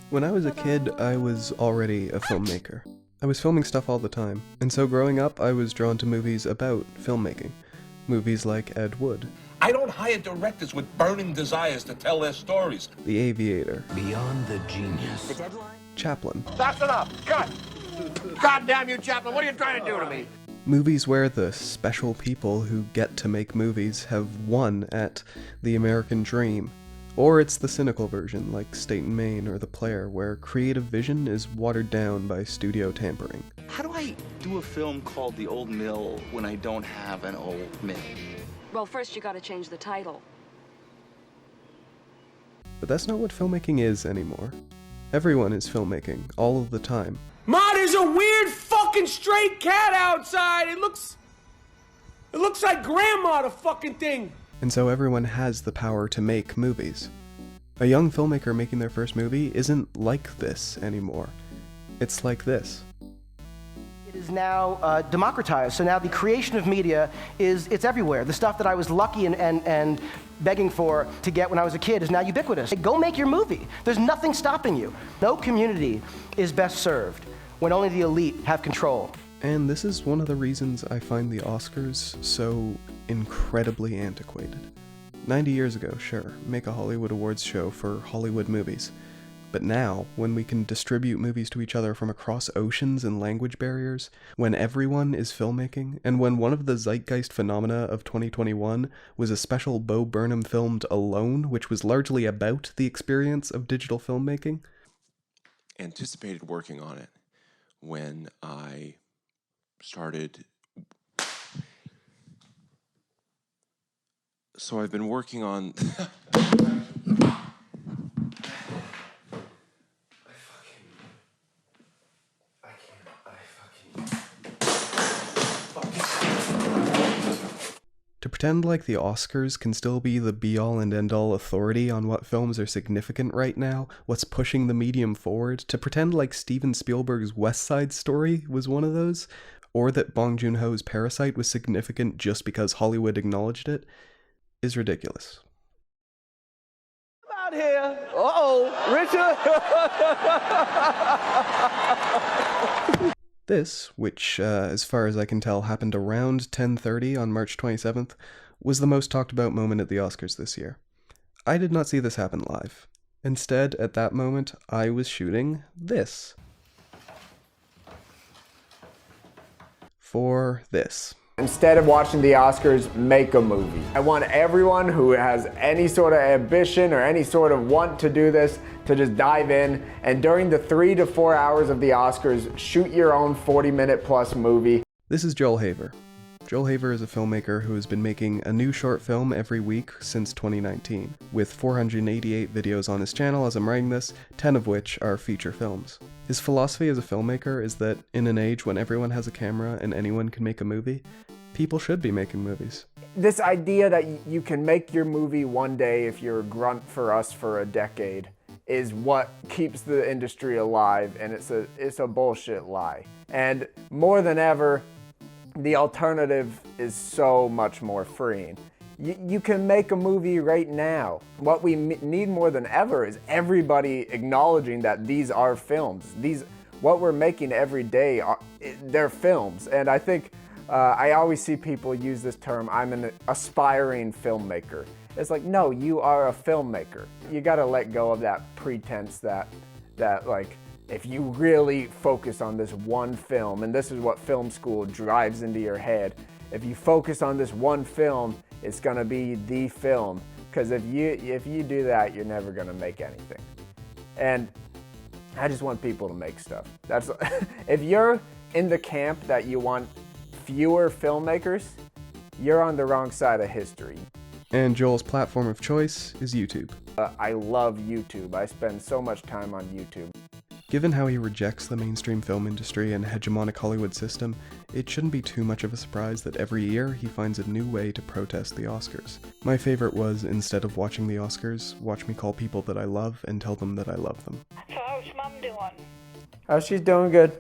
When I was a kid, I was already a filmmaker. I was filming stuff all the time, and so growing up I was drawn to movies about filmmaking. Movies like Ed Wood, I don't hire directors with burning desires to tell their stories. The Aviator, Beyond the genius. Chaplin. That's enough. Cut. God damn you, Chaplin. What are you trying to do to me? Movies where the special people who get to make movies have won at the American dream. Or it's the cynical version, like State and Maine or The Player, where creative vision is watered down by studio tampering. How do I do a film called The Old Mill when I don't have an old mill? Well, first you gotta change the title. But that's not what filmmaking is anymore. Everyone is filmmaking, all of the time. Ma, there's a weird fucking stray cat outside! It looks like Grandma, the fucking thing! And so everyone has the power to make movies. A young filmmaker making their first movie isn't like this anymore. It's like this. It is now democratized, so now the creation of media it's everywhere. The stuff that I was lucky and begging for to get when I was a kid is now ubiquitous. Go make your movie. There's nothing stopping you. No community is best served when only the elite have control. And this is one of the reasons I find the Oscars so incredibly antiquated. 90 years ago, sure, make a Hollywood Awards show for Hollywood movies. But now, when we can distribute movies to each other from across oceans and language barriers, when everyone is filmmaking, and when one of the zeitgeist phenomena of 2021 was a special Bo Burnham filmed Alone, which was largely about the experience of digital filmmaking. Anticipated working on it when I started. So I've been working on. To pretend like the Oscars can still be the be-all and end-all authority on what films are significant right now, what's pushing the medium forward, to pretend like Steven Spielberg's West Side Story was one of those, or that Bong Joon-ho's Parasite was significant just because Hollywood acknowledged it, is ridiculous. Out here. Richard. This, which, as far as I can tell, happened around 10:30 on March 27th, was the most talked about moment at the Oscars this year. I did not see this happen live. Instead, at that moment, I was shooting this. For this. Instead of watching the Oscars, make a movie. I want everyone who has any sort of ambition or any sort of want to do this to just dive in, and during the 3 to 4 hours of the Oscars, shoot your own 40-minute plus movie. This is Joel Haver. Joel Haver is a filmmaker who has been making a new short film every week since 2019, with 488 videos on his channel as I'm writing this, 10 of which are feature films. His philosophy as a filmmaker is that in an age when everyone has a camera and anyone can make a movie, people should be making movies. This idea that you can make your movie one day if you're a grunt for us for a decade is what keeps the industry alive, and it's a bullshit lie. And more than ever, the alternative is so much more freeing. You can make a movie right now. What we need more than ever is everybody acknowledging that these are films. What we're making every day, they're films. And I think I always see people use this term, I'm an aspiring filmmaker. It's like, no, you are a filmmaker. You gotta let go of that pretense that like, if you really focus on this one film, and this is what film school drives into your head, if you focus on this one film, it's gonna be the film. Because if you do that, you're never gonna make anything. And I just want people to make stuff. That's if you're in the camp that you want fewer filmmakers, you're on the wrong side of history. And Joel's platform of choice is YouTube. I love YouTube. I spend so much time on YouTube. Given how he rejects the mainstream film industry and hegemonic Hollywood system, it shouldn't be too much of a surprise that every year he finds a new way to protest the Oscars. My favorite was, instead of watching the Oscars, watch me call people that I love and tell them that I love them. So how's Mum doing? Oh, she's doing good.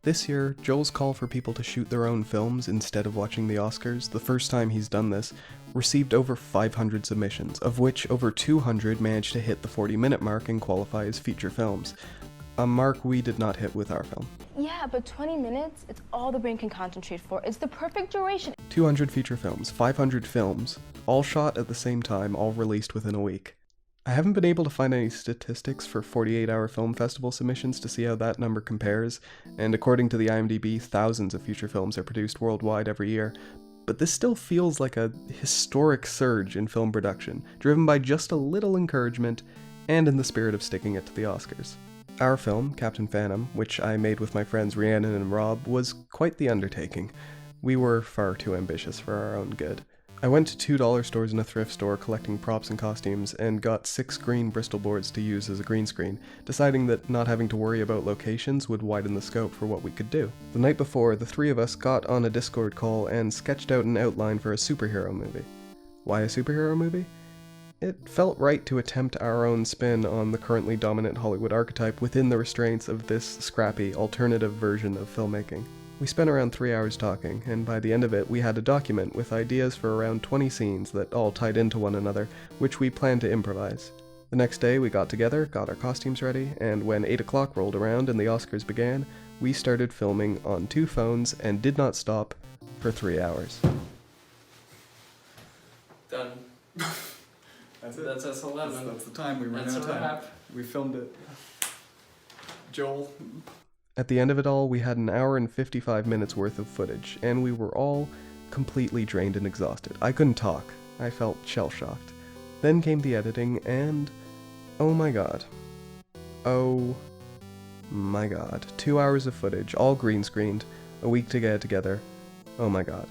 This year, Joel's call for people to shoot their own films instead of watching the Oscars, the first time he's done this, received over 500 submissions, of which over 200 managed to hit the 40-minute mark and qualify as feature films. A mark we did not hit with our film. Yeah, but 20 minutes, it's all the brain can concentrate for. It's the perfect duration. 200 feature films, 500 films, all shot at the same time, all released within a week. I haven't been able to find any statistics for 48-hour film festival submissions to see how that number compares, and according to the IMDb, thousands of feature films are produced worldwide every year, but this still feels like a historic surge in film production, driven by just a little encouragement, and in the spirit of sticking it to the Oscars. Our film, Captain Phantom, which I made with my friends Rhiannon and Rob, was quite the undertaking. We were far too ambitious for our own good. I went to $2 stores in a thrift store collecting props and costumes and got 6 green Bristol boards to use as a green screen, deciding that not having to worry about locations would widen the scope for what we could do. The night before, the 3 of us got on a Discord call and sketched out an outline for a superhero movie. Why a superhero movie? It felt right to attempt our own spin on the currently dominant Hollywood archetype within the restraints of this scrappy, alternative version of filmmaking. We spent around 3 hours talking, and by the end of it we had a document with ideas for around 20 scenes that all tied into one another, which we planned to improvise. The next day we got together, got our costumes ready, and when 8 o'clock rolled around and the Oscars began, we started filming on 2 phones and did not stop for 3 hours. Done. That's it. That's us 11. That's the time. We ran That's out of a time. wrap. We filmed it. Joel. At the end of it all, we had an hour and 55 minutes worth of footage, and we were all completely drained and exhausted. I couldn't talk. I felt shell-shocked. Then came the editing, and oh my god. Oh my god. 2 hours of footage, all green screened, a week to get it together. Oh my god.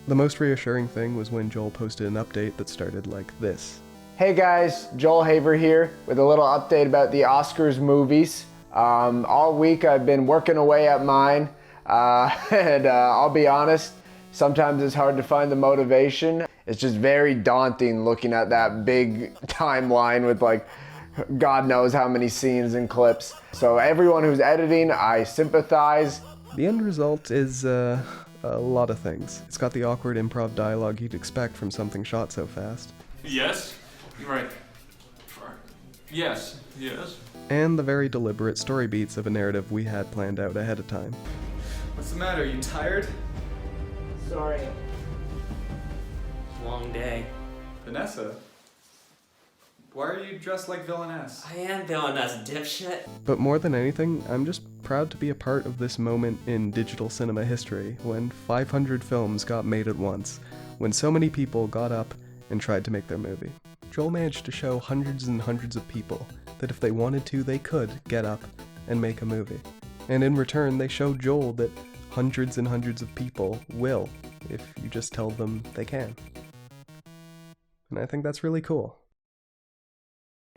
The most reassuring thing was when Joel posted an update that started like this. Hey guys, Joel Haver here with a little update about the Oscars movies. All week I've been working away at mine, and I'll be honest, sometimes it's hard to find the motivation. It's just very daunting looking at that big timeline with like God knows how many scenes and clips. So everyone who's editing, I sympathize. The end result is a lot of things. It's got the awkward improv dialogue you'd expect from something shot so fast. Yes? Right. Yes. And the very deliberate story beats of a narrative we had planned out ahead of time. What's the matter? Are you tired? Sorry. Long day. Vanessa? Why are you dressed like Villainess? I am Villainess, dipshit. But more than anything, I'm just proud to be a part of this moment in digital cinema history, when 500 films got made at once, when so many people got up and tried to make their movie. Joel managed to show hundreds and hundreds of people that if they wanted to, they could get up and make a movie. And in return, they showed Joel that hundreds and hundreds of people will, if you just tell them they can. And I think that's really cool.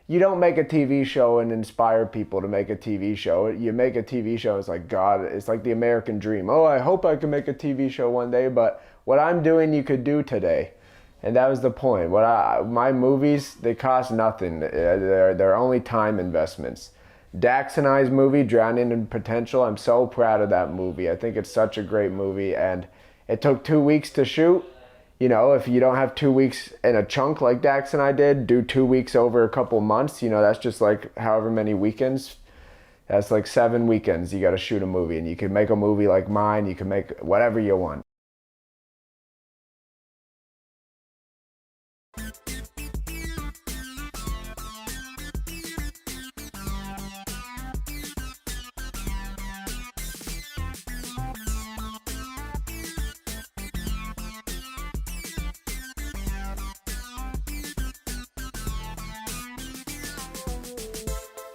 You don't make a TV show and inspire people to make a TV show. You make a TV show, it's like, God, it's like the American dream. Oh, I hope I can make a TV show one day, but what I'm doing, you could do today. And that was the point. My movies, they cost nothing. They're only time investments. Dax and I's movie, Drowning in Potential, I'm so proud of that movie. I think it's such a great movie, and it took 2 weeks to shoot. You know, if you don't have 2 weeks in a chunk like Dax and I did, do 2 weeks over a couple months, you know, that's just like however many weekends. That's like 7 weekends you gotta shoot a movie, and you can make a movie like mine, you can make whatever you want.